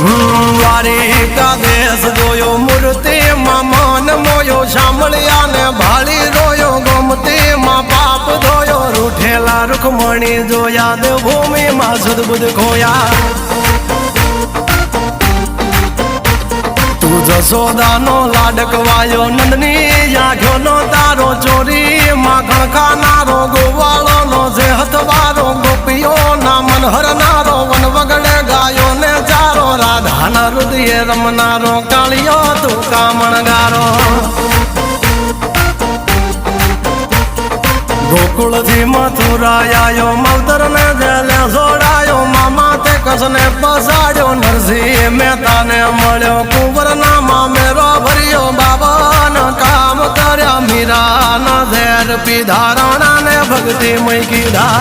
દ્વારિકા દેશ જોયો મૂર્તિમાં મન મોયો સાંભળ્યા ને ભાળી રોયો ગમતીમાં પાપ ધોયો રૂઠેલા રૂખમણી જોયા દેવભૂમિમાં સદબુદ્ધ ખોયા તું જશોદાનો લાડકવાયો નંદની આંખોનો તારો ચોરી માખણ ખાનારો ગોવાળોનો જે હથવારો ગોપીઓના મન હરનારો વન વગડે ગાયો ને ચારો રાધાના હૃદયે રમનારો કાળિયો તું કામણગારો ગોકુળથી મથુરાયો માવતર ને જેલે જોડાયો મામા તે કસને પસાડ્યો નરસિંહ મહેતાને મળ્યો કુંવરના મામેરો ભર્યો બાબાના કામ કર્યા મીરાના ઝેર પીધા રાણાને ભક્તિ મય કીધા